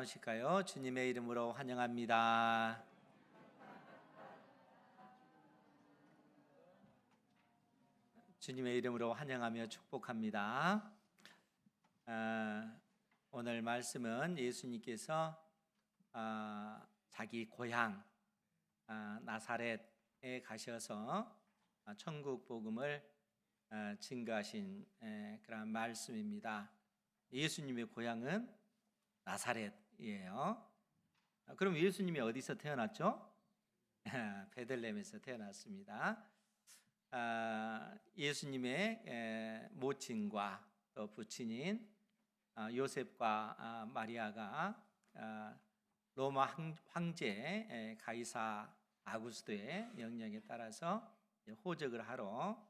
하실까요? 주님의 이름으로 환영합니다. 주님의 이름으로 환영하며 축복합니다. 오늘 말씀은 예수님께서 자기 고향 나사렛에 가셔서 천국 복음을 증거하신 그런 말씀입니다. 예수님의 고향은 나사렛이에요. 그럼 예수님이 어디서 태어났죠? 베들레헴에서 태어났습니다. 예수님의 모친과 또 부친인 요셉과 마리아가 로마 황제 가이사 아구스도의 명령에 따라서 호적을 하러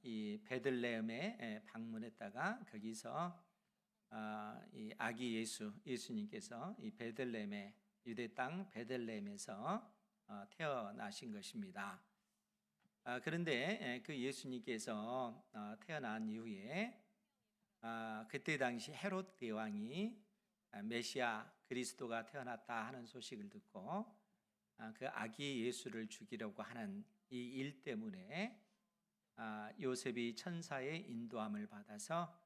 이 베들레헴에 방문했다가 거기서 이 아기 예수님께서 이 베들레헴의 유대 땅 베들레헴에서 태어나신 것입니다. 그런데 그 예수님께서 태어난 이후에 그때 당시 헤롯 대왕이 메시아 그리스도가 태어났다 하는 소식을 듣고 그 아기 예수를 죽이려고 하는 이 일 때문에 요셉이 천사의 인도함을 받아서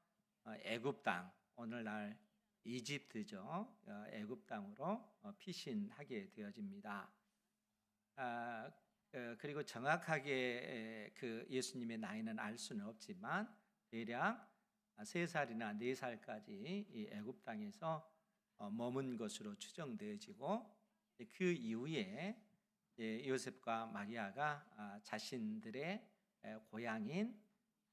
애굽 땅, 오늘날 이집트죠. 애굽 땅으로 피신하게 되어집니다. 그리고 정확하게 그 예수님의 나이는 알 수는 없지만 대략 3살이나 4살까지 이 애굽 땅에서 머문 것으로 추정되어지고 그 이후에 요셉과 마리아가 자신들의 고향인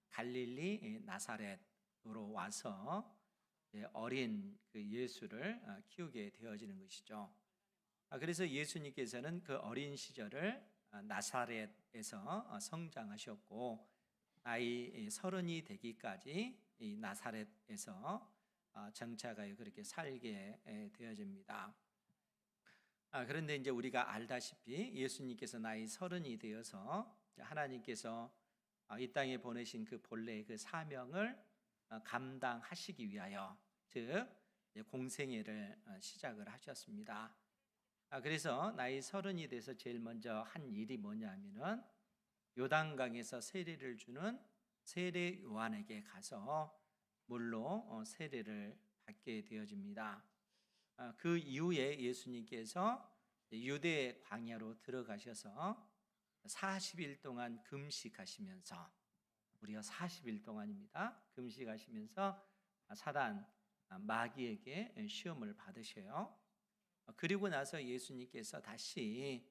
갈릴리 나사렛으로 와서 어린 그 예수를 키우게 되어지는 것이죠. 그래서 예수님께서는 그 어린 시절을 나사렛에서 성장하셨고 나이 30이 되기까지 이 나사렛에서 정착하여 그렇게 살게 되어집니다. 그런데 이제 우리가 알다시피 예수님께서 나이 30이 되어서 하나님께서 이 땅에 보내신 그 본래의 그 사명을 감당하시기 위하여 즉 공생애를 시작을 하셨습니다. 그래서 나이 30이 돼서 제일 먼저 한 일이 뭐냐면은 요단강에서 세례를 주는 세례 요한에게 가서 물로 세례를 받게 되어집니다. 그 이후에 예수님께서 유대 광야로 들어가셔서 40일 동안 금식하시면서 무려 40일 동안입니다. 금식하시면서 사단 마귀에게 시험을 받으셔요. 그리고 나서 예수님께서 다시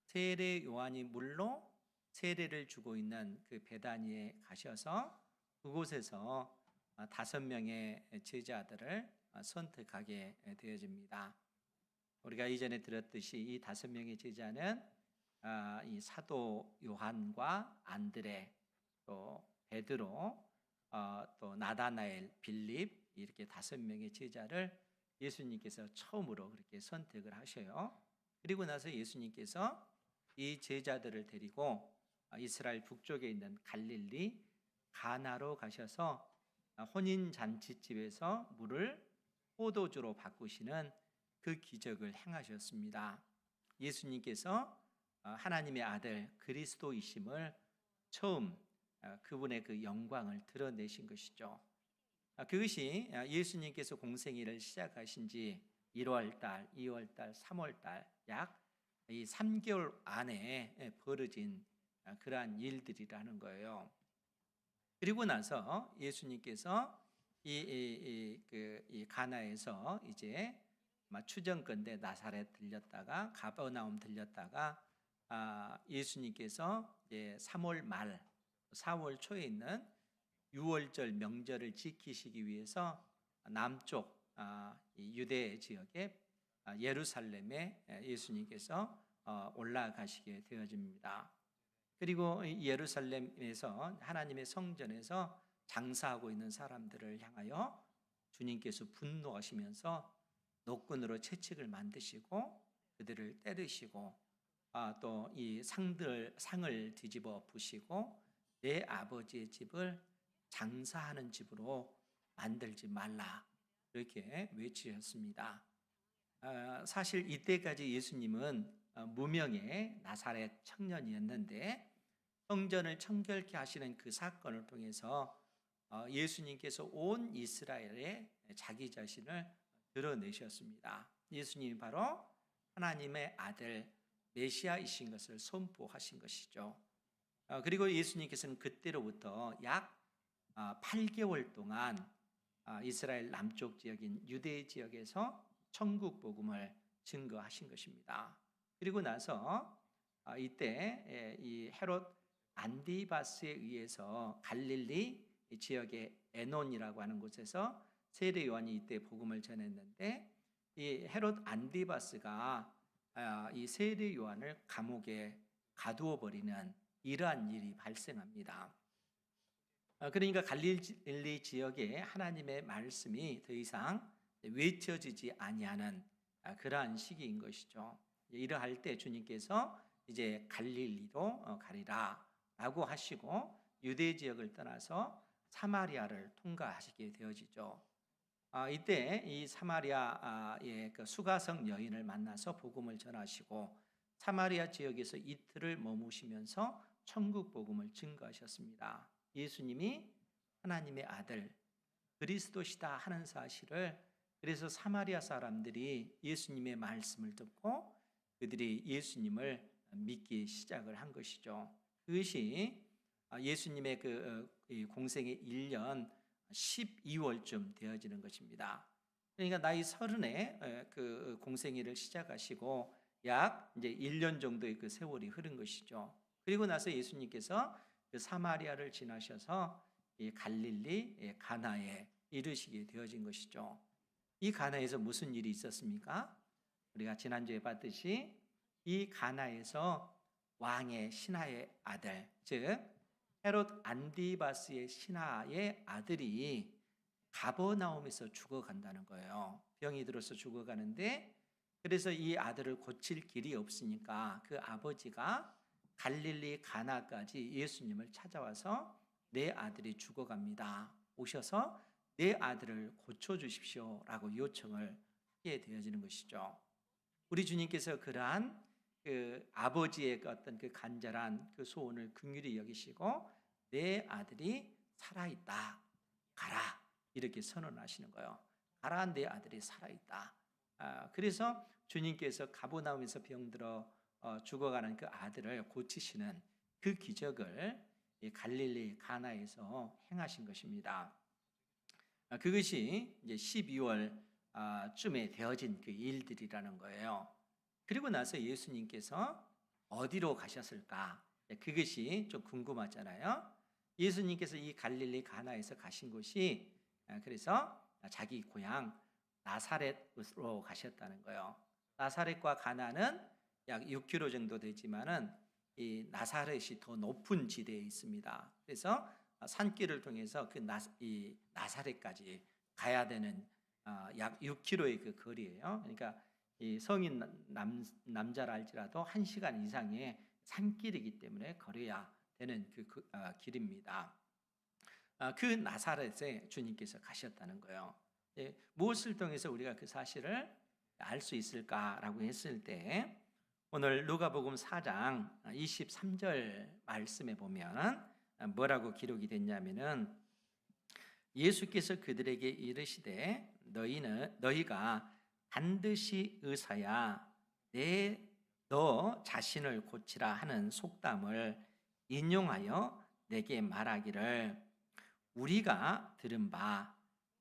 세례 요한이 물로 세례를 주고 있는 그 베다니에 가셔서 그곳에서 5명의 제자들을 선택하게 되어집니다. 우리가 이전에 들었듯이 이 5명의 제자는 이 사도 요한과 안드레, 또 베드로, 또 나다나엘, 빌립 이렇게 5명의 제자를 예수님께서 처음으로 그렇게 선택을 하셔요. 그리고 나서 예수님께서 이 제자들을 데리고 이스라엘 북쪽에 있는 갈릴리 가나로 가셔서 혼인 잔치집에서 물을 포도주로 바꾸시는 그 기적을 행하셨습니다. 예수님께서 하나님의 아들 그리스도이심을 처음 그분의 그 영광을 드러내신 것이죠. 그것이 예수님께서 공생애를 시작하신 지 1월달, 2월달, 3월달 약 이 3개월 안에 벌어진 그러한 일들이라는 거예요. 그리고 나서 예수님께서 이 가나에서 이제 추정건대 나사렛 들렸다가 가버나움 들렸다가 예수님께서 3월 말 4월 초에 있는 유월절 명절을 지키시기 위해서 남쪽 유대 지역의 예루살렘에 예수님께서 올라가시게 되어집니다. 그리고 예루살렘에서 하나님의 성전에서 장사하고 있는 사람들을 향하여 주님께서 분노하시면서 노끈으로 채찍을 만드시고 그들을 때리시고 또 이 상을 뒤집어 부시고 내 아버지의 집을 장사하는 집으로 만들지 말라 이렇게 외치셨습니다. 사실 이때까지 예수님은 무명의 나사렛 청년이었는데 성전을 청결케 하시는 그 사건을 통해서 예수님께서 온 이스라엘에 자기 자신을 드러내셨습니다. 예수님이 바로 하나님의 아들 메시아이신 것을 선포하신 것이죠. 그리고 예수님께서는 그때로부터 약 8개월 동안 이스라엘 남쪽 지역인 유대 지역에서 천국 복음을 증거하신 것입니다. 그리고 나서 이때 이 헤롯 안디바스에 의해서 갈릴리 지역의 에논이라고 하는 곳에서 세례 요한이 이때 복음을 전했는데 이 헤롯 안디바스가 이 세례 요한을 감옥에 가두어 버리는 이러한 일이 발생합니다. 그러니까 갈릴리 지역에 하나님의 말씀이 더 이상 외쳐지지 아니하는 그러한 시기인 것이죠. 이러할 때 주님께서 이제 갈릴리로 가리라라고 하시고 유대 지역을 떠나서 사마리아를 통과하시게 되어지죠. 이때 이 사마리아의 그 수가성 여인을 만나서 복음을 전하시고 사마리아 지역에서 이틀을 머무시면서 천국 복음을 증거하셨습니다. 예수님이 하나님의 아들 그리스도시다 하는 사실을 그래서 사마리아 사람들이 예수님의 말씀을 듣고 그들이 예수님을 믿기 시작을 한 것이죠. 그것이 예수님의 그 공생의 1년 12월쯤 되어지는 것입니다. 그러니까 나이 30에 그 공생애를 시작하시고 약 이제 1년 정도의 그 세월이 흐른 것이죠. 그리고 나서 예수님께서 그 사마리아를 지나셔서 이 갈릴리 가나에 이르시게 되어진 것이죠. 이 가나에서 무슨 일이 있었습니까? 우리가 지난주에 봤듯이 이 가나에서 왕의 신하의 아들, 즉 헤롯 안디바스의 신하의 아들이 가버나움에서 죽어간다는 거예요. 병이 들어서 죽어가는데 그래서 이 아들을 고칠 길이 없으니까 그 아버지가 갈릴리 가나까지 예수님을 찾아와서 내 아들이 죽어갑니다. 오셔서 내 아들을 고쳐주십시오라고 요청을 하게 되어지는 것이죠. 우리 주님께서 그러한 그 아버지의 어떤 그 간절한 그 소원을 긍휼히 여기시고 내 아들이 살아있다. 가라. 이렇게 선언하시는 거예요. 가라 내 아들이 살아있다. 그래서 주님께서 가버나움에서 병들어 죽어가는 그 아들을 고치시는 그 기적을 갈릴리 가나에서 행하신 것입니다. 그것이 이제 12월 쯤에 되어진 그 일들이라는 거예요. 그리고 나서 예수님께서 어디로 가셨을까? 그것이 좀 궁금하잖아요. 예수님께서 이 갈릴리 가나에서 가신 곳이 그래서 자기 고향 나사렛으로 가셨다는 거예요. 나사렛과 가나는 약 6km 정도 되지만은 이 나사렛이 더 높은 지대에 있습니다. 그래서 산길을 통해서 그 나사렛까지 가야 되는 약 6km의 그 거리예요. 그러니까 이 성인 남자라 할지라도 1시간 이상의 산길이기 때문에 걸어야 되는 그 길입니다. 그 나사렛에 주님께서 가셨다는 거예요. 무엇을 통해서 우리가 그 사실을 알 수 있을까라고 했을 때 오늘 누가복음 4장 23절 말씀에 보면 뭐라고 기록이 됐냐면은 예수께서 그들에게 이르시되 너희가 반드시 의사야 너 자신을 고치라 하는 속담을 인용하여 내게 말하기를 우리가 들은 바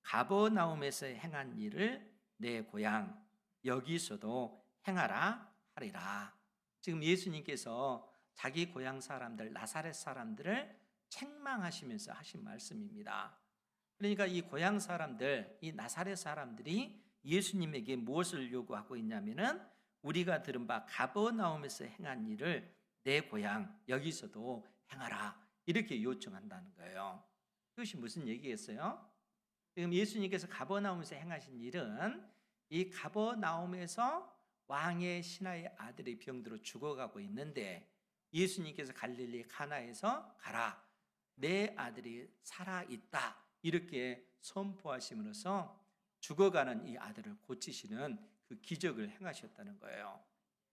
가버나움에서 행한 일을 내 고향 여기서도 행하라 하리라. 지금 예수님께서 자기 고향 사람들 나사렛 사람들을 책망하시면서 하신 말씀입니다. 그러니까 이 고향 사람들, 이 나사렛 사람들이 예수님에게 무엇을 요구하고 있냐면은 우리가 들은 바 가버나움에서 행한 일을 내 고향 여기서도 행하라 이렇게 요청한다는 거예요. 그것이 무슨 얘기겠어요? 지금 예수님께서 가버나움에서 행하신 일은 이 가버나움에서 왕의 신하의 아들이 병들어 죽어가고 있는데 예수님께서 갈릴리 가나에서 가라 내 아들이 살아있다 이렇게 선포하심으로써 죽어가는 이 아들을 고치시는 그 기적을 행하셨다는 거예요.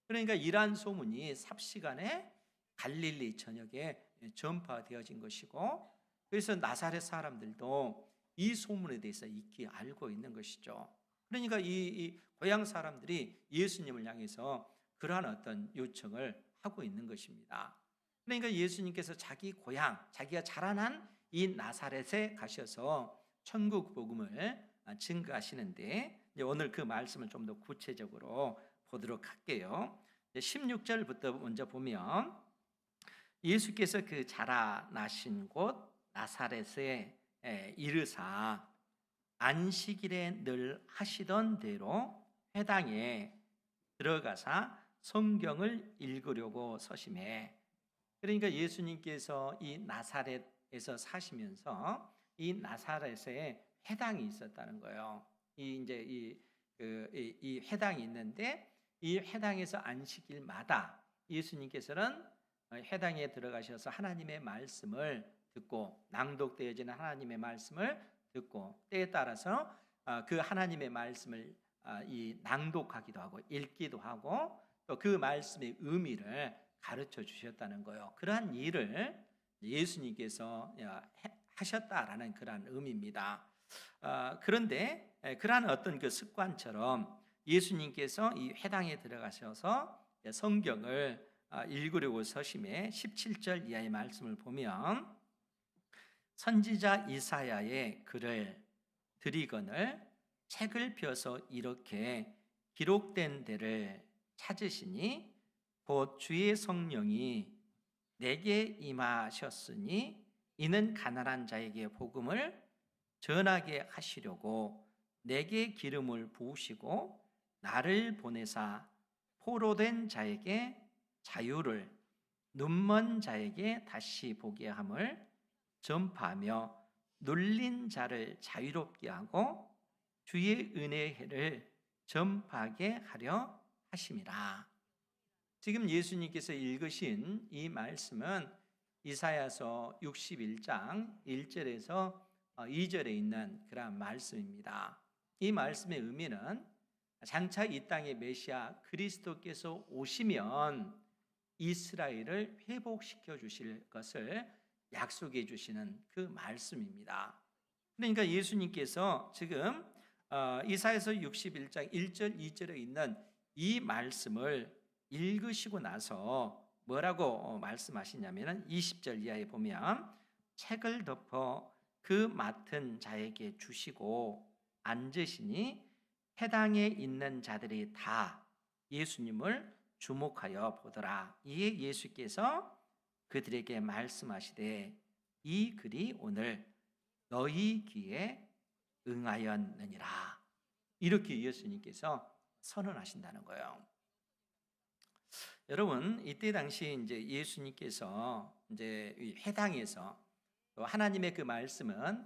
그러니까 이러한 소문이 삽시간에 갈릴리 전역에 전파되어진 것이고, 그래서 나사렛 사람들도 이 소문에 대해서 익히 알고 있는 것이죠. 그러니까 이 고향 사람들이 예수님을 향해서 그러한 어떤 요청을 하고 있는 것입니다. 그러니까 예수님께서 자기 고향, 자기가 자라난 이 나사렛에 가셔서 천국 복음을 증거하시는데, 오늘 그 말씀을 좀 더 구체적으로 보도록 할게요. 16절부터 먼저 보면, 예수께서 그 자라나신 곳 나사렛에 이르사 안식일에 늘 하시던 대로 회당에 들어가사 성경을 읽으려고 서심해. 그러니까 예수님께서 이 나사렛에서 사시면서 이 나사렛에 회당이 있었다는 거예요. 이 회당이 있는데, 이 회당에서 안식일마다 예수님께서는 회당에 들어가셔서 하나님의 말씀을 듣고, 낭독되어지는 하나님의 말씀을 듣고, 때에 따라서 그 하나님의 말씀을 낭독하기도 하고 읽기도 하고, 또 그 말씀의 의미를 가르쳐 주셨다는 거예요. 그러한 일을 예수님께서 하셨다라는 그러한 의미입니다. 그런데 그러한 어떤 그 습관처럼 예수님께서 이 회당에 들어가셔서 성경을 읽으려고 서심해 17절 이하의 말씀을 보면, 선지자 이사야의 글을 들이거늘 책을 펴서 이렇게 기록된 데를 찾으시니 곧 주의 성령이 내게 임하셨으니 이는 가난한 자에게 복음을 전하게 하시려고 내게 기름을 부으시고 나를 보내사 포로된 자에게 자유를, 눈먼 자에게 다시 보게 함을 전파하며 눌린 자를 자유롭게 하고 주의 은혜의 해를 전파하게 하려 하심이라. 지금 예수님께서 읽으신 이 말씀은 이사야서 61장 1절에서 2절에 있는 그런 말씀입니다. 이 말씀의 의미는 장차 이 땅의 메시아 그리스도께서 오시면 이스라엘을 회복시켜 주실 것을 약속해 주시는 그 말씀입니다. 그러니까 예수님께서 지금 이사야서 61장 1절 2절에 있는 이 말씀을 읽으시고 나서 뭐라고 말씀하시냐면 20절 이하에 보면, 책을 덮어 그 맡은 자에게 주시고 앉으시니 회당에 있는 자들이 다 예수님을 주목하여 보더라. 이에 예수께서 그들에게 말씀하시되 이 글이 오늘 너희 귀에 응하였느니라. 이렇게 예수님께서 선언하신다는 거예요. 여러분, 이때 당시 이제 예수님께서 이제 이 회당에서 또 하나님의 그 말씀은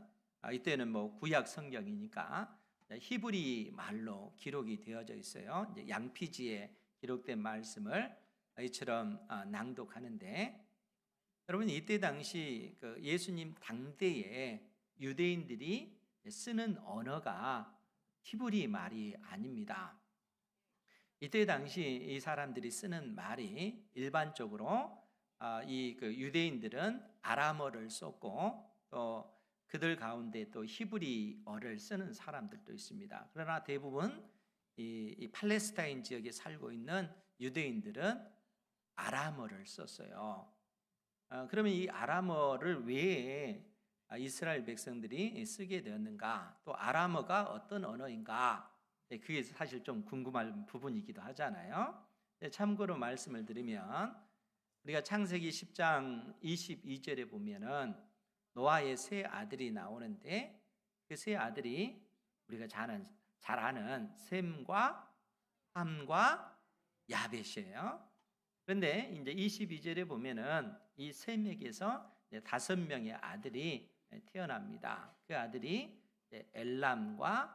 이때는 뭐 구약 성경이니까 히브리 말로 기록이 되어져 있어요. 이제 양피지에 기록된 말씀을 이처럼 낭독하는데, 여러분 이때 당시 그 예수님 당대에 유대인들이 쓰는 언어가 히브리 말이 아닙니다. 이때 당시 이 사람들이 쓰는 말이 일반적으로 이 그 유대인들은 아람어를 썼고, 또 그들 가운데 또 히브리어를 쓰는 사람들도 있습니다. 그러나 대부분 이 팔레스타인 지역에 살고 있는 유대인들은 아람어를 썼어요. 그러면 이 아람어를 왜 이스라엘 백성들이 쓰게 되었는가? 또 아람어가 어떤 언어인가? 그게 사실 좀 궁금한 부분이기도 하잖아요. 참고로 말씀을 드리면, 우리가 창세기 10장 22절에 보면은 노아의 세 아들이 나오는데, 그 세 아들이 우리가 잘 아는 셈과 함과 야벳이에요. 그런데 이제 22절에 보면은 이 셈에게서 5명의 아들이 태어납니다. 그 아들이 엘람과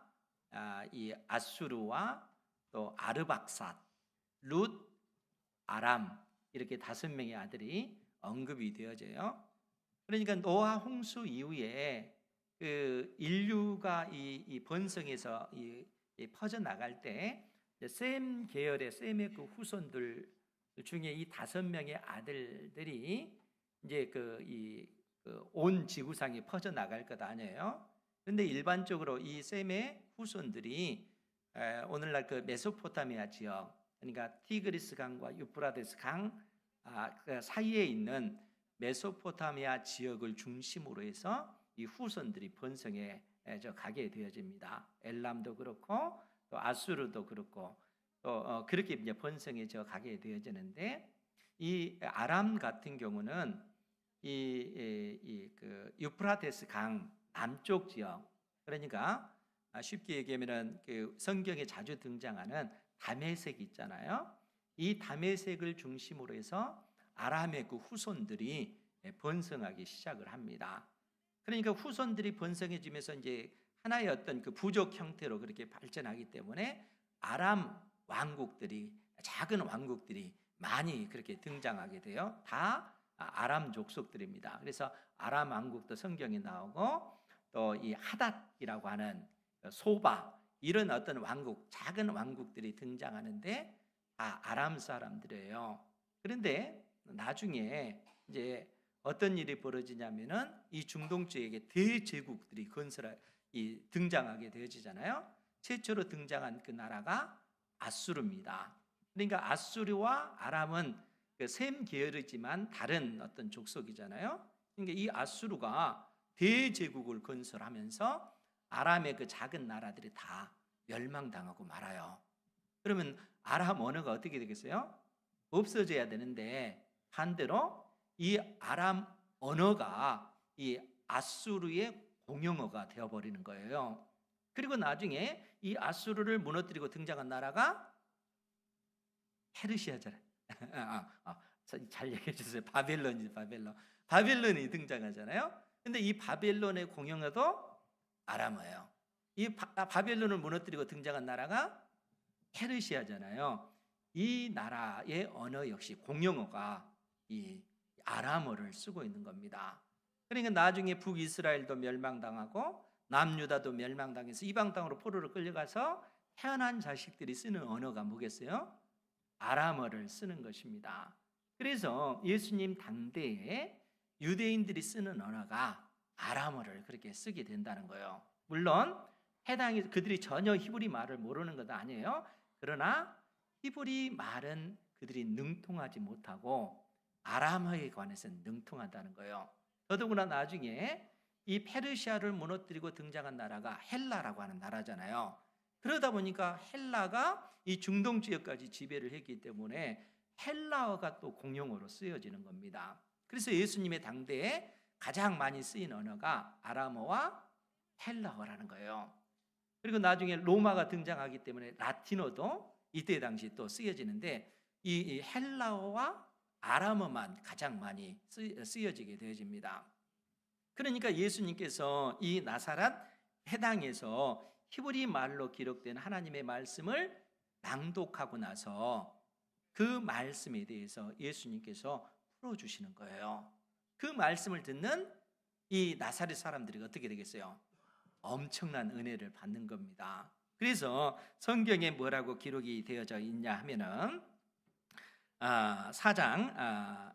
이 아수르와 또 아르박삿, 룻, 아람, 이렇게 5명의 아들이 언급이 되어져요. 그러니까 노아 홍수 이후에 그 인류가 이 번성에서 이 퍼져 나갈 때 셈 계열의 셈의 그 후손들 중에 이 5명의 아들들이 이제 온 지구상에 퍼져 나갈 것 아니에요. 그런데 일반적으로 이 셈의 후손들이 오늘날 그 메소포타미아 지역, 그러니까 티그리스 강과 유프라데스 강 그 사이에 있는 메소포타미아 지역을 중심으로 해서 이 후손들이 번성해 가게 되어집니다. 엘람도 그렇고 또 아수르도 그렇고 또 그렇게 이제 번성해져 가게 되어지는데, 이 아람 같은 경우는 그 유프라테스 강 남쪽 지역, 그러니까 쉽게 얘기하면은 그 성경에 자주 등장하는 다메섹 있잖아요. 이 다메섹을 중심으로 해서 아람의 그 후손들이 번성하기 시작을 합니다. 그러니까 후손들이 번성해지면서 이제 하나의 어떤 그 부족 형태로 그렇게 발전하기 때문에 아람 왕국들이, 작은 왕국들이 많이 그렇게 등장하게 돼요. 다 아람 족속들입니다. 그래서 아람 왕국도 성경에 나오고, 또 이 하닷이라고 하는 소바, 이런 어떤 왕국, 작은 왕국들이 등장하는데 다 아람 사람들이에요. 그런데 나중에 이제 어떤 일이 벌어지냐면은 이 중동 지역에 대제국들이 등장하게 되어지잖아요. 최초로 등장한 그 나라가 아수르입니다. 그러니까 아수르와 아람은 그 셈 계열이지만 다른 어떤 족속이잖아요. 그러니까 이 아수르가 대제국을 건설하면서 아람의 그 작은 나라들이 다 멸망당하고 말아요. 그러면 아람 언어가 어떻게 되겠어요? 없어져야 되는데 반대로 이 아람 언어가 이 아수르의 공용어가 되어버리는 거예요. 그리고 나중에 이 아수르를 무너뜨리고 등장한 나라가 페르시아잖아요. 잘 얘기해 주세요. 바벨론이 등장하잖아요. 근데 이 바벨론의 공용어도 아람어예요. 이 바벨론을 무너뜨리고 등장한 나라가 페르시아잖아요. 이 나라의 언어 역시 공용어가 이 아람어를 쓰고 있는 겁니다. 그러니까 나중에 북이스라엘도 멸망당하고 남유다도 멸망당해서 이방 땅으로 포로로 끌려가서 태어난 자식들이 쓰는 언어가 뭐겠어요? 아람어를 쓰는 것입니다. 그래서 예수님 당대에 유대인들이 쓰는 언어가 아람어를 그렇게 쓰게 된다는 거예요. 물론 그들이 전혀 히브리 말을 모르는 것 아니에요. 그러나 히브리 말은 그들이 능통하지 못하고 아람어에 관해서는 능통하다는 거예요. 더더구나 나중에 이 페르시아를 무너뜨리고 등장한 나라가 헬라라고 하는 나라잖아요. 그러다 보니까 헬라가 이 중동 지역까지 지배를 했기 때문에 헬라어가 또 공용어로 쓰여지는 겁니다. 그래서 예수님의 당대에 가장 많이 쓰인 언어가 아람어와 헬라어라는 거예요. 그리고 나중에 로마가 등장하기 때문에 라틴어도 이때 당시 또 쓰여지는데 이 헬라어와 아람어만 가장 많이 쓰여지게 되어집니다. 그러니까 예수님께서 이 나사렛 회당에서 히브리 말로 기록된 하나님의 말씀을 낭독하고 나서 그 말씀에 대해서 예수님께서 풀어주시는 거예요. 그 말씀을 듣는 이 나사렛 사람들이 어떻게 되겠어요? 엄청난 은혜를 받는 겁니다. 그래서 성경에 뭐라고 기록이 되어져 있냐 하면은 4장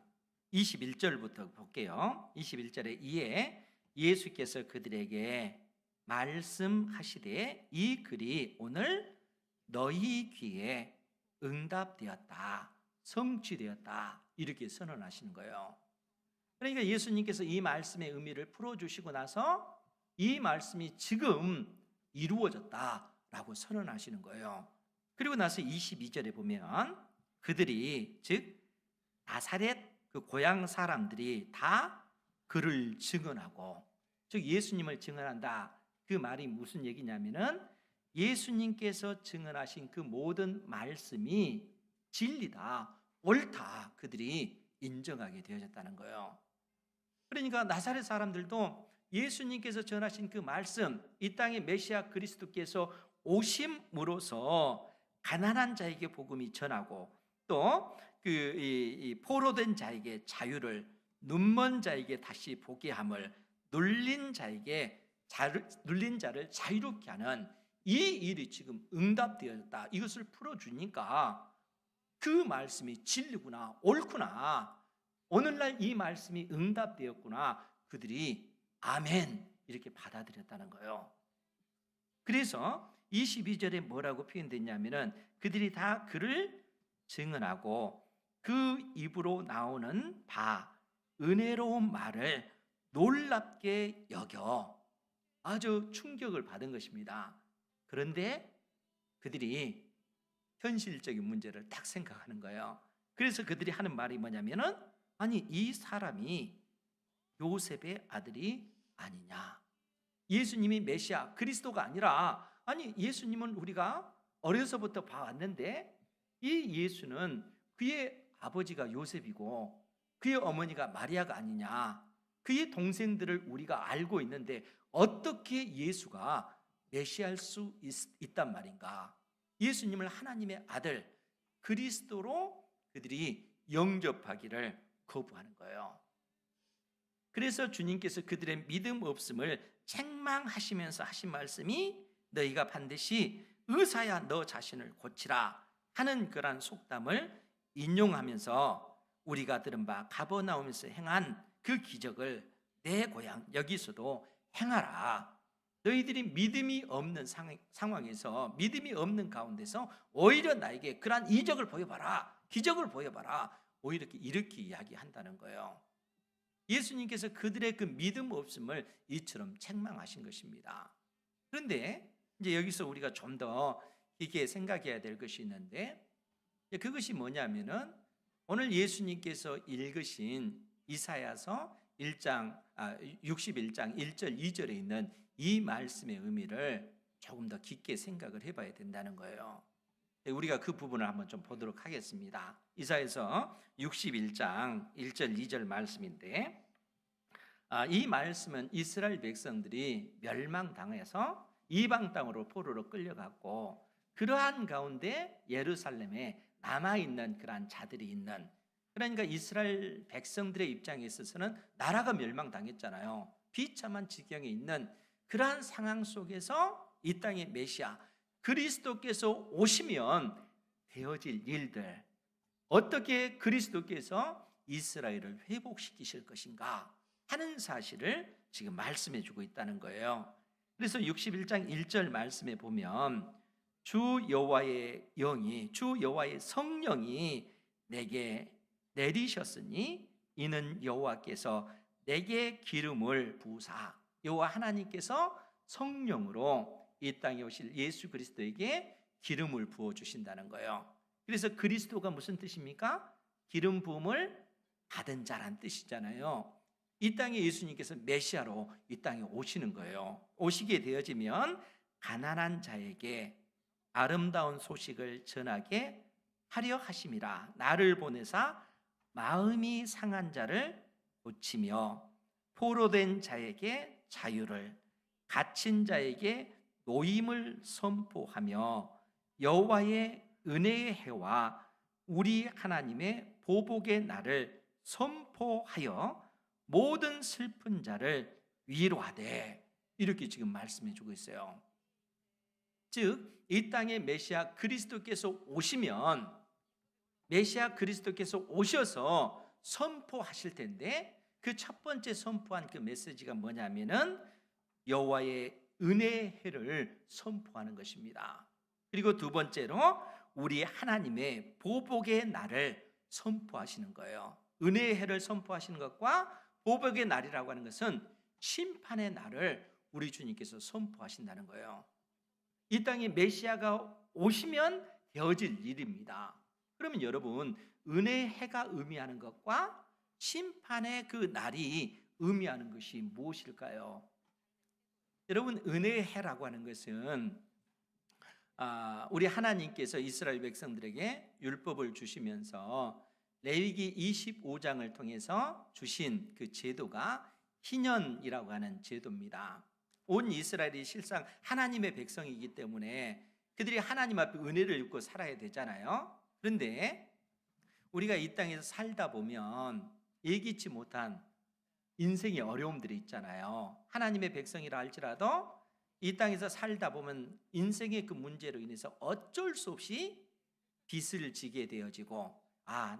21절부터 볼게요. 21절에 이에 예수께서 그들에게 말씀하시되 이 글이 오늘 너희 귀에 응답되었다, 성취되었다, 이렇게 선언하시는 거예요. 그러니까 예수님께서 이 말씀의 의미를 풀어주시고 나서 이 말씀이 지금 이루어졌다라고 선언하시는 거예요. 그리고 나서 22절에 보면 그들이, 즉 나사렛 그 고향 사람들이 다 그를 증언하고, 즉 예수님을 증언한다. 그 말이 무슨 얘기냐면은 예수님께서 증언하신 그 모든 말씀이 진리다, 옳다, 그들이 인정하게 되어졌다는 거예요. 그러니까 나사렛 사람들도 예수님께서 전하신 그 말씀, 이 땅에 메시아 그리스도께서 오심으로써 가난한 자에게 복음이 전하고 또 이 포로된 자에게 자유를, 눈먼 자에게 다시 보게 함을, 눌린 자에게 눌린 자를 자유롭게 하는 이 일이 지금 응답되었다. 이것을 풀어주니까 그 말씀이 진리구나, 옳구나, 오늘날 이 말씀이 응답되었구나, 그들이 아멘 이렇게 받아들였다는 거예요. 그래서 22절에 뭐라고 표현됐냐면은 그들이 다 그를 증언하고 그 입으로 나오는 바 은혜로운 말을 놀랍게 여겨 아주 충격을 받은 것입니다. 그런데 그들이 현실적인 문제를 딱 생각하는 거예요. 그래서 그들이 하는 말이 뭐냐면은 아니 이 사람이 요셉의 아들이 아니냐, 예수님이 메시아 그리스도가 아니라, 아니 예수님은 우리가 어려서부터 봐왔는데 이 예수는 그의 아버지가 요셉이고 그의 어머니가 마리아가 아니냐, 그의 동생들을 우리가 알고 있는데 어떻게 예수가 메시아일 수 있단 말인가. 예수님을 하나님의 아들 그리스도로 그들이 영접하기를 거부하는 거예요. 그래서 주님께서 그들의 믿음 없음을 책망하시면서 하신 말씀이 너희가 반드시 의사야 너 자신을 고치라 하는 그러한 속담을 인용하면서 우리가 들은 바 가버나움에서 행한 그 기적을 내 고향 여기서도 행하라. 너희들이 믿음이 없는 상황에서, 믿음이 없는 가운데서 오히려 나에게 그러한 이적을 보여봐라, 기적을 보여봐라, 오히려 이렇게 이야기한다는 거예요. 예수님께서 그들의 그 믿음 없음을 이처럼 책망하신 것입니다. 그런데 이제 여기서 우리가 좀 더 이게 생각해야 될 것이 있는데, 그것이 뭐냐면은 오늘 예수님께서 읽으신 이사야서 61장 1절 2절에 있는 이 말씀의 의미를 조금 더 깊게 생각을 해봐야 된다는 거예요. 우리가 그 부분을 한번 좀 보도록 하겠습니다. 이사야서 61장 1절 2절 말씀인데, 이 말씀은 이스라엘 백성들이 멸망당해서 이방 땅으로 포로로 끌려갔고 그러한 가운데 예루살렘에 남아있는 그러한 자들이 있는, 그러니까 이스라엘 백성들의 입장에 있어서는 나라가 멸망당했잖아요. 비참한 지경에 있는 그러한 상황 속에서 이 땅의 메시아 그리스도께서 오시면 되어질 일들, 어떻게 그리스도께서 이스라엘을 회복시키실 것인가 하는 사실을 지금 말씀해 주고 있다는 거예요. 그래서 61장 1절 말씀에 보면 주 여호와의 영이, 주 여호와의 성령이 내게 내리셨으니 이는 여호와께서 내게 기름을 부으사, 여호와 하나님께서 성령으로 이 땅에 오실 예수 그리스도에게 기름을 부어 주신다는 거예요. 그래서 그리스도가 무슨 뜻입니까? 기름 부음을 받은 자란 뜻이잖아요. 이 땅에 예수님께서 메시아로 이 땅에 오시는 거예요. 오시게 되어지면 가난한 자에게 아름다운 소식을 전하게 하려 하심이라. 나를 보내사 마음이 상한 자를 고치며 포로된 자에게 자유를, 갇힌 자에게 노임을 선포하며 여호와의 은혜의 해와 우리 하나님의 보복의 날을 선포하여 모든 슬픈 자를 위로하되, 이렇게 지금 말씀해 주고 있어요. 즉 이 땅에 메시아 그리스도께서 오시면, 메시아 그리스도께서 오셔서 선포하실 텐데 그 첫 번째 선포한 그 메시지가 뭐냐면은 여호와의 은혜의 해를 선포하는 것입니다. 그리고 두 번째로 우리 하나님의 보복의 날을 선포하시는 거예요. 은혜의 해를 선포하시는 것과 보복의 날이라고 하는 것은 심판의 날을 우리 주님께서 선포하신다는 거예요. 이 땅에 메시아가 오시면 되어질 일입니다. 그러면 여러분, 은혜의 해가 의미하는 것과 심판의 그 날이 의미하는 것이 무엇일까요? 여러분, 은혜의 해라고 하는 것은 우리 하나님께서 이스라엘 백성들에게 율법을 주시면서 레위기 25장을 통해서 주신 그 제도가 희년이라고 하는 제도입니다. 온 이스라엘이 실상 하나님의 백성이기 때문에 그들이 하나님 앞에 은혜를 입고 살아야 되잖아요. 그런데 우리가 이 땅에서 살다 보면 예기치 못한 인생의 어려움들이 있잖아요. 하나님의 백성이라 할지라도 이 땅에서 살다 보면 인생의 그 문제로 인해서 어쩔 수 없이 빚을 지게 되어지고,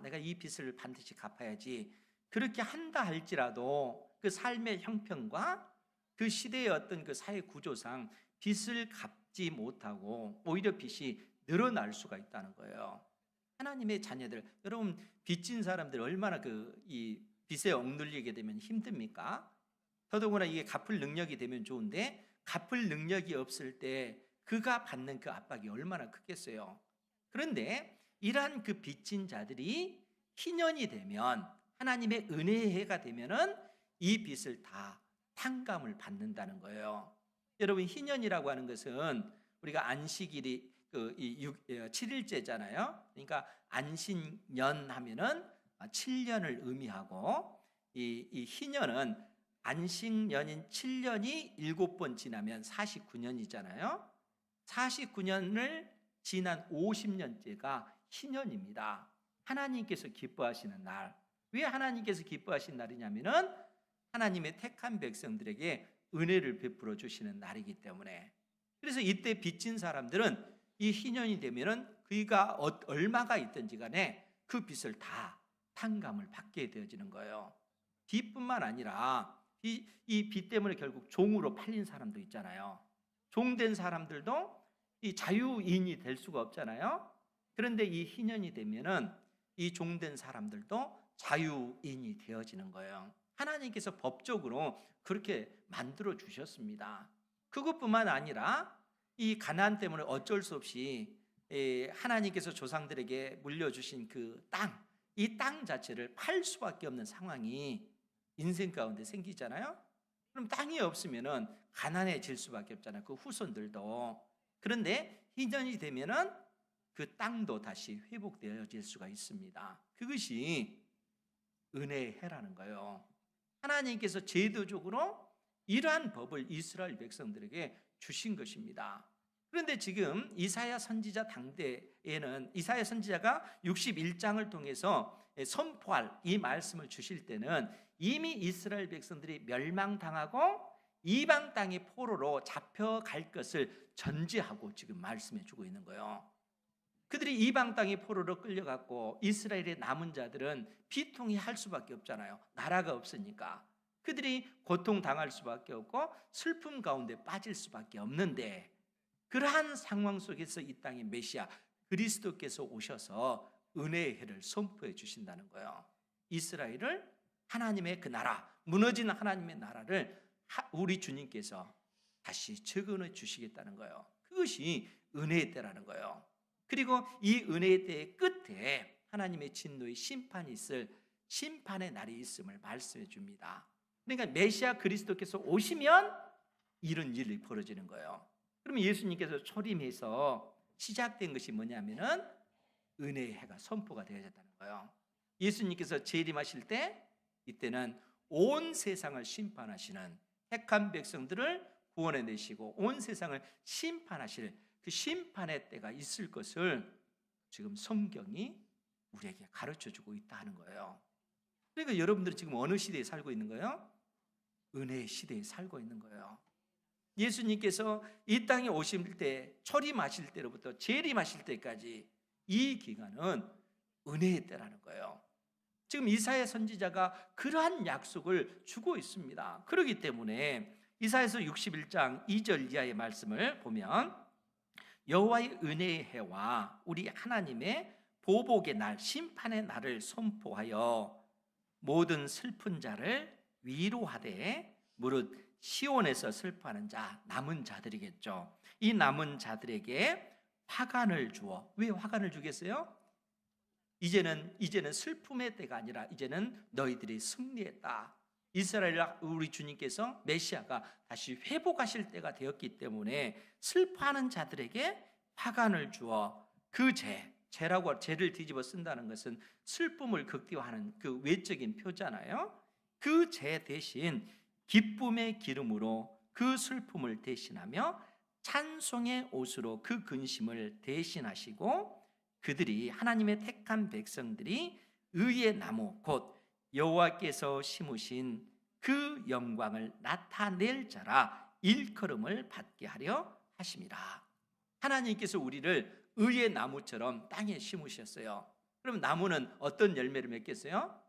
내가 이 빚을 반드시 갚아야지, 그렇게 한다 할지라도 그 삶의 형편과 그 시대의 어떤 그 사회 구조상 빚을 갚지 못하고 오히려 빚이 늘어날 수가 있다는 거예요. 하나님의 자녀들, 여러분 빚진 사람들 얼마나 이 빚에 억눌리게 되면 힘듭니까? 더더구나 이게 갚을 능력이 되면 좋은데 갚을 능력이 없을 때 그가 받는 그 압박이 얼마나 크겠어요. 그런데 이러한 그 빚진 자들이 희년이 되면, 하나님의 은혜의 해가 되면은 이 빚을 다 탕감을 받는다는 거예요. 여러분, 희년이라고 하는 것은 우리가 안식일이 7일째잖아요. 그러니까 안식년 하면은 7년을 의미하고, 이 희년은 안식년인 7년이 7번 지나면 49년이잖아요. 49년을 지난 50년째가 희년입니다. 하나님께서 기뻐하시는 날. 왜 하나님께서 기뻐하신 날이냐면은 하나님의 택한 백성들에게 은혜를 베풀어 주시는 날이기 때문에. 그래서 이때 빚진 사람들은 이 희년이 되면은 그가 얼마가 있든지 간에 그 빚을 다 탕감을 받게 되어지는 거예요. 빚뿐만 아니라 이 빚 때문에 결국 종으로 팔린 사람도 있잖아요. 종된 사람들도 이 자유인이 될 수가 없잖아요. 그런데 이 희년이 되면은 이 종된 사람들도 자유인이 되어지는 거예요. 하나님께서 법적으로 그렇게 만들어 주셨습니다. 그것뿐만 아니라 이 가나안 때문에 어쩔 수 없이 하나님께서 조상들에게 물려주신 그 땅, 이 땅 자체를 팔 수밖에 없는 상황이 인생 가운데 생기잖아요. 그럼 땅이 없으면은 가난해질 수밖에 없잖아요. 그 후손들도. 그런데 희년이 되면은 그 땅도 다시 회복되어질 수가 있습니다. 그것이 은혜의 해라는 거예요. 하나님께서 제도적으로 이러한 법을 이스라엘 백성들에게 주신 것입니다. 그런데 지금 이사야 선지자 당대에는 이사야 선지자가 61장을 통해서 선포할 이 말씀을 주실 때는 이미 이스라엘 백성들이 멸망당하고 이방 땅의 포로로 잡혀갈 것을 전제하고 지금 말씀해 주고 있는 거예요. 그들이 이방 땅의 포로로 끌려갔고 이스라엘의 남은 자들은 비통이 할 수밖에 없잖아요. 나라가 없으니까. 그들이 고통당할 수밖에 없고 슬픔 가운데 빠질 수밖에 없는데, 그러한 상황 속에서 이 땅의 메시아 그리스도께서 오셔서 은혜의 해를 선포해 주신다는 거예요. 이스라엘을, 하나님의 그 나라, 무너진 하나님의 나라를 우리 주님께서 다시 재건해 주시겠다는 거예요. 그것이 은혜의 때라는 거예요. 그리고 이 은혜의 때의 끝에 하나님의 진노의 심판이 있을 심판의 날이 있음을 말씀해 줍니다. 그러니까 메시아 그리스도께서 오시면 이런 일이 벌어지는 거예요. 그러면 예수님께서 초림해서 시작된 것이 뭐냐면은 은혜의 해가 선포가 되어졌다는 거예요. 예수님께서 재림하실 때 이때는 온 세상을 심판하시는, 택한 백성들을 구원해 내시고 온 세상을 심판하실 그 심판의 때가 있을 것을 지금 성경이 우리에게 가르쳐 주고 있다는 거예요. 그러니까 여러분들이 지금 어느 시대에 살고 있는 거예요? 은혜의 시대에 살고 있는 거예요. 예수님께서 이 땅에 오실 때, 초림하실 때로부터 재림하실 때까지 이 기간은 은혜의 때라는 거예요. 지금 이사야 선지자가 그러한 약속을 주고 있습니다. 그렇기 때문에 이사야서 61장 2절 이하의 말씀을 보면, 여호와의 은혜의 해와 우리 하나님의 보복의 날, 심판의 날을 선포하여 모든 슬픈 자를 위로하되, 무릇 시온에서 슬퍼하는 자, 남은 자들이겠죠. 이 남은 자들에게 화관을 주어. 왜 화관을 주겠어요? 이제는 슬픔의 때가 아니라 이제는 너희들이 승리했다. 이스라엘 우리 주님께서 메시아가 다시 회복하실 때가 되었기 때문에 슬퍼하는 자들에게 화관을 주어 그 죄라고, 죄를 뒤집어 쓴다는 것은 슬픔을 극대화하는 그 외적인 표잖아요. 그 죄 대신 기쁨의 기름으로 그 슬픔을 대신하며 찬송의 옷으로 그 근심을 대신하시고, 그들이, 하나님의 택한 백성들이 의의 나무 곧 여호와께서 심으신 그 영광을 나타낼 자라 일컬음을 받게 하려 하심이라. 하나님께서 우리를 의의 나무처럼 땅에 심으셨어요. 그럼 나무는 어떤 열매를 맺겠어요?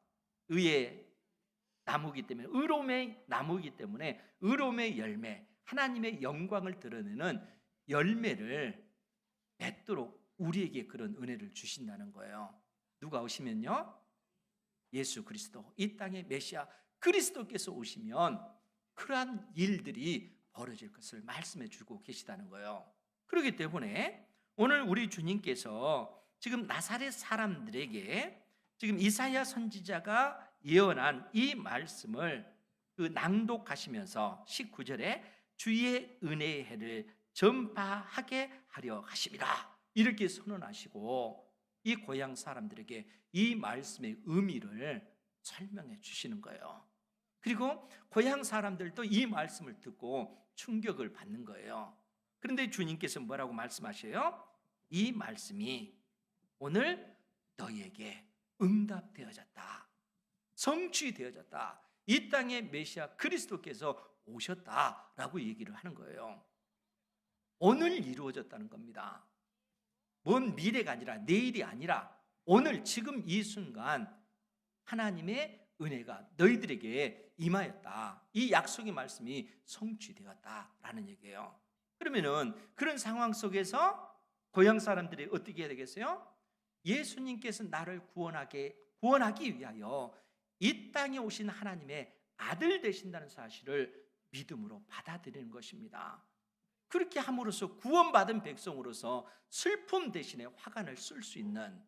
의의 나무기 때문에, 의로움의 나무이기 때문에 의로움의 열매, 하나님의 영광을 드러내는 열매를 맺도록 우리에게 그런 은혜를 주신다는 거예요. 누가 오시면요? 예수 그리스도, 이 땅의 메시아 그리스도께서 오시면 그러한 일들이 벌어질 것을 말씀해 주고 계시다는 거예요. 그렇기 때문에 오늘 우리 주님께서 지금 나사렛 사람들에게 지금 이사야 선지자가 예언한 이 말씀을 그 낭독하시면서 19절에 주의 은혜의 해를 전파하게 하려 하심이라 이렇게 선언하시고 이 고향 사람들에게 이 말씀의 의미를 설명해 주시는 거예요. 그리고 고향 사람들도 이 말씀을 듣고 충격을 받는 거예요. 그런데 주님께서 뭐라고 말씀하셔요? 이 말씀이 오늘 너희에게 응답되어졌다, 성취되어졌다, 이 땅에 메시아 그리스도께서 오셨다라고 얘기를 하는 거예요. 오늘 이루어졌다는 겁니다. 먼 미래가 아니라, 내일이 아니라 오늘 지금 이 순간 하나님의 은혜가 너희들에게 임하였다, 이 약속의 말씀이 성취되었다라는 얘기예요. 그러면은 그런 상황 속에서 고향 사람들이 어떻게 해야 되겠어요? 예수님께서 나를 구원하기 위하여 이 땅에 오신 하나님의 아들 되신다는 사실을 믿음으로 받아들이는 것입니다. 그렇게 함으로써 구원받은 백성으로서 슬픔 대신에 화관을 쓸 수 있는,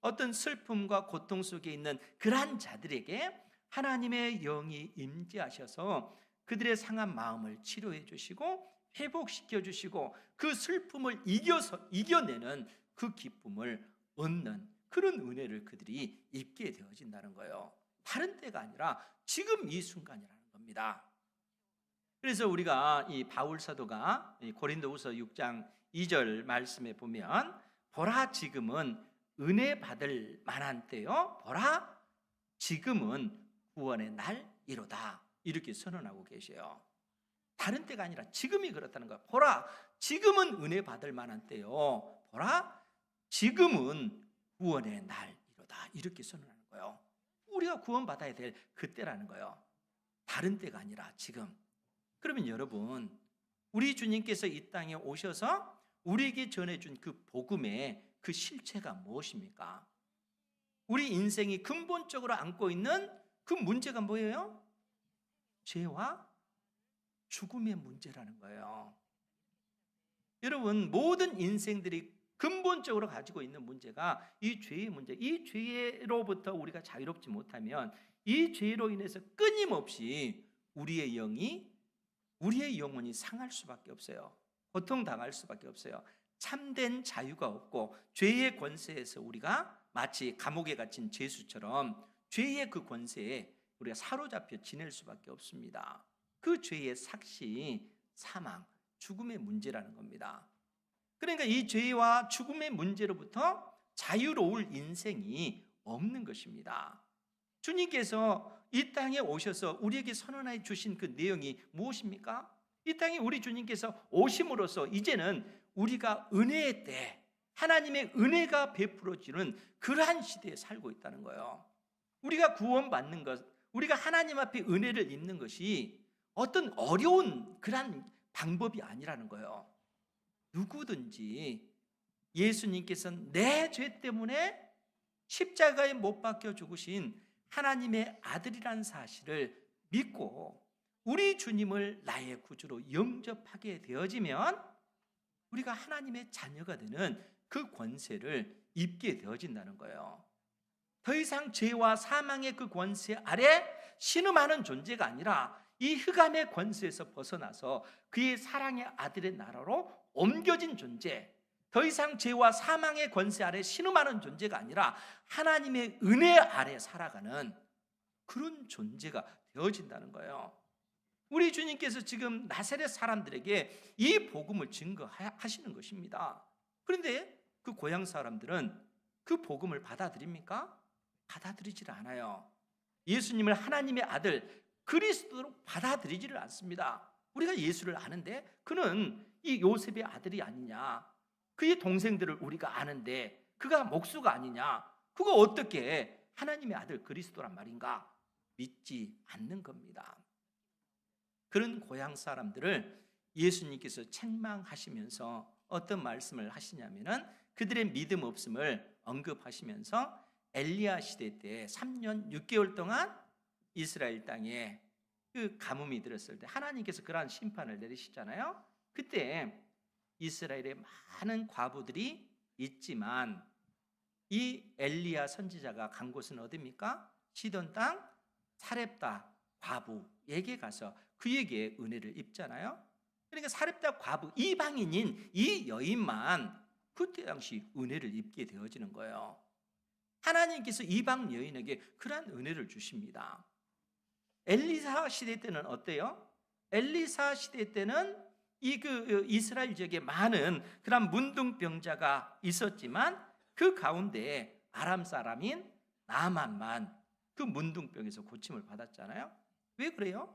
어떤 슬픔과 고통 속에 있는 그러한 자들에게 하나님의 영이 임재하셔서 그들의 상한 마음을 치료해 주시고 회복시켜 주시고 그 슬픔을 이겨내는 그 기쁨을 얻는 그런 은혜를 그들이 입게 되어진다는 거예요. 다른 때가 아니라 지금 이 순간이라는 겁니다. 그래서 우리가 이 바울 사도가 고린도후서 6장 2절 말씀에 보면 보라 지금은 은혜 받을 만한 때요, 보라 지금은 구원의 날이로다 이렇게 선언하고 계셔요. 다른 때가 아니라 지금이 그렇다는 거예요. 보라 지금은 은혜 받을 만한 때요, 보라 지금은 구원의 날이로다 이렇게 선언하는 거예요. 우리가 구원받아야 될 그때라는 거예요. 다른 때가 아니라 지금. 그러면 여러분, 우리 주님께서 이 땅에 오셔서 우리에게 전해준 그 복음의 그 실체가 무엇입니까? 우리 인생이 근본적으로 안고 있는 그 문제가 뭐예요? 죄와 죽음의 문제라는 거예요. 여러분, 모든 인생들이 근본적으로 가지고 있는 문제가 이 죄의 문제, 이 죄로부터 우리가 자유롭지 못하면 이 죄로 인해서 끊임없이 우리의 영혼이 상할 수밖에 없어요. 고통당할 수밖에 없어요. 참된 자유가 없고 죄의 권세에서 우리가 마치 감옥에 갇힌 죄수처럼 죄의 그 권세에 우리가 사로잡혀 지낼 수밖에 없습니다. 그 죄의 삭시, 사망, 죽음의 문제라는 겁니다. 그러니까 이 죄와 죽음의 문제로부터 자유로울 인생이 없는 것입니다. 주님께서 이 땅에 오셔서 우리에게 선언해 주신 그 내용이 무엇입니까? 이 땅에 우리 주님께서 오심으로써 이제는 우리가 은혜의 때, 하나님의 은혜가 베풀어지는 그러한 시대에 살고 있다는 거예요. 우리가 구원받는 것, 우리가 하나님 앞에 은혜를 입는 것이 어떤 어려운 그러한 방법이 아니라는 거예요. 누구든지 예수님께서 내 죄 때문에 십자가에 못 박혀 죽으신 하나님의 아들이라는 사실을 믿고 우리 주님을 나의 구주로 영접하게 되어지면 우리가 하나님의 자녀가 되는 그 권세를 입게 되어진다는 거예요. 더 이상 죄와 사망의 그 권세 아래 신음하는 존재가 아니라 이 흑암의 권세에서 벗어나서 그의 사랑의 아들의 나라로 옮겨진 존재, 더 이상 죄와 사망의 권세 아래 신음하는 존재가 아니라 하나님의 은혜 아래 살아가는 그런 존재가 되어진다는 거예요. 우리 주님께서 지금 나사렛 사람들에게 이 복음을 증거하시는 것입니다. 그런데 그 고향 사람들은 그 복음을 받아들입니까? 받아들이질 않아요. 예수님을 하나님의 아들, 그리스도로 받아들이지를 않습니다. 우리가 예수를 아는데 그는 이 요셉의 아들이 아니냐, 그의 동생들을 우리가 아는데 그가 목수가 아니냐, 그거 어떻게 하나님의 아들 그리스도란 말인가? 믿지 않는 겁니다. 그런 고향 사람들을 예수님께서 책망하시면서 어떤 말씀을 하시냐면은 그들의 믿음 없음을 언급하시면서 엘리야 시대 때 3년 6개월 동안 이스라엘 땅에 그 가뭄이 들었을 때 하나님께서 그러한 심판을 내리시잖아요. 그때 이스라엘에 많은 과부들이 있지만 이 엘리야 선지자가 간 곳은 어디입니까? 시돈 땅 사렙다 과부에게 가서 그에게 은혜를 입잖아요. 그러니까 사렙다 과부, 이방인인 이 여인만 그때 당시 은혜를 입게 되어지는 거예요. 하나님께서 이방 여인에게 그러한 은혜를 주십니다. 엘리사 시대 때는 어때요? 엘리사 시대 때는 이스라엘 지역에 많은 그런 문둥병자가 있었지만 그 가운데 아람 사람인 나만만 그 문둥병에서 고침을 받았잖아요. 왜 그래요?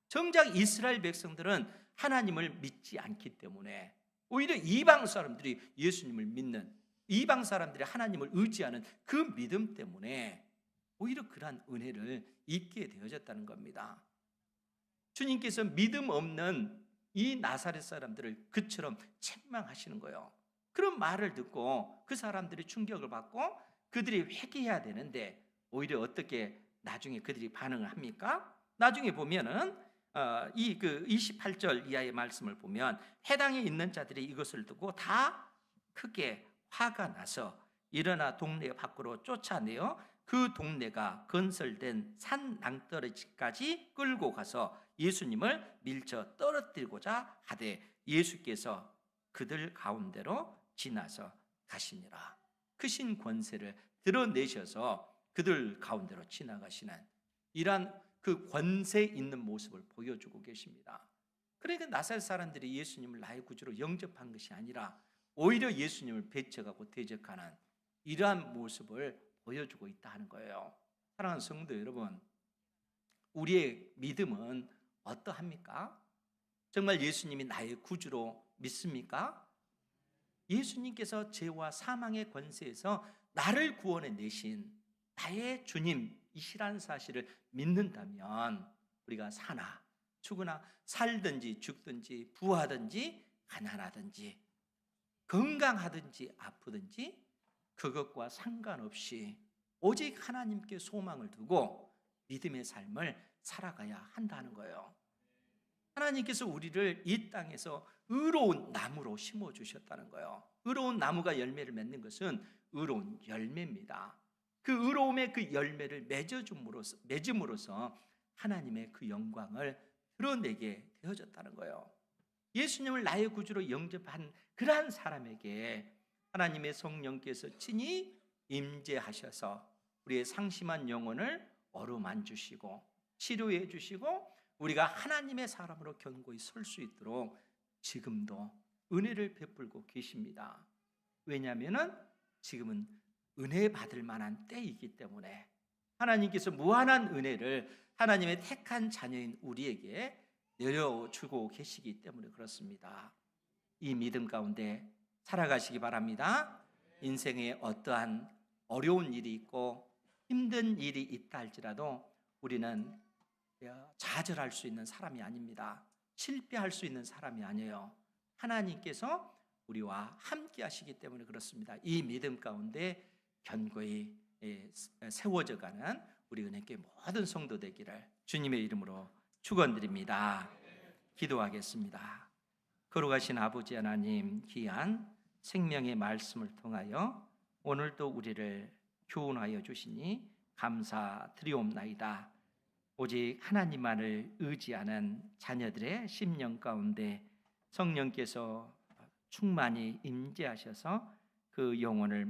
정작 이스라엘 백성들은 하나님을 믿지 않기 때문에 오히려 이방 사람들이 예수님을 믿는, 이방 사람들이 하나님을 의지하는 그 믿음 때문에 오히려 그러한 은혜를 입게 되어졌다는 겁니다. 주님께서 믿음 없는 이 나사렛 사람들을 그처럼 책망하시는 거예요. 그런 말을 듣고 그 사람들이 충격을 받고 그들이 회개해야 되는데 오히려 어떻게 나중에 그들이 반응을 합니까? 나중에 보면은 이 28절 이하의 말씀을 보면 해당에 있는 자들이 이것을 듣고 다 크게 화가 나서 일어나 동네 밖으로 쫓아내어 그 동네가 건설된 산 낭떠러지까지 끌고 가서 예수님을 밀쳐 떨어뜨리고자 하되 예수께서 그들 가운데로 지나서 가시니라. 크신 권세를 드러내셔서 그들 가운데로 지나가시는 이러한 그 권세 있는 모습을 보여주고 계십니다. 그러니까 나사렛 사람들이 예수님을 나의 구주로 영접한 것이 아니라 오히려 예수님을 배척하고 대적하는 이러한 모습을 보여주고 있다 하는 거예요. 사랑하는 성도 여러분, 우리의 믿음은 어떠합니까? 정말 예수님이 나의 구주로 믿습니까? 예수님께서 죄와 사망의 권세에서 나를 구원해 내신 나의 주님이시라는 사실을 믿는다면 우리가 사나 죽으나 살든지 죽든지 부하든지 가난하든지 건강하든지 아프든지 그것과 상관없이 오직 하나님께 소망을 두고 믿음의 삶을 살아가야 한다는 거예요. 하나님께서 우리를 이 땅에서 의로운 나무로 심어주셨다는 거예요. 의로운 나무가 열매를 맺는 것은 의로운 열매입니다. 그 의로움의 그 열매를 맺음으로써 하나님의 그 영광을 드러내게 되어졌다는 거예요. 예수님을 나의 구주로 영접한 그러한 사람에게 하나님의 성령께서 친히 임재하셔서 우리의 상심한 영혼을 어루만 주시고 치료해 주시고 우리가 하나님의 사람으로 견고히 설 수 있도록 지금도 은혜를 베풀고 계십니다. 왜냐하면 지금은 은혜 받을 만한 때이기 때문에 하나님께서 무한한 은혜를 하나님의 택한 자녀인 우리에게 내려주고 계시기 때문에 그렇습니다. 이 믿음 가운데 살아가시기 바랍니다. 인생에 어떠한 어려운 일이 있고 힘든 일이 있다 할지라도 우리는 좌절할 수 있는 사람이 아닙니다. 실패할 수 있는 사람이 아니에요. 하나님께서 우리와 함께 하시기 때문에 그렇습니다. 이 믿음 가운데 견고히 세워져가는 우리 은혜교회 모든 성도 되기를 주님의 이름으로 축원드립니다. 기도하겠습니다. 거룩하신 아버지 하나님, 귀한 생명의 말씀을 통하여 오늘도 우리를 교훈하여 주시니 감사드리옵나이다. 오직 하나님만을 의지하는 자녀들의 심령 가운데 성령께서 충만히 임재하셔서 그 영혼을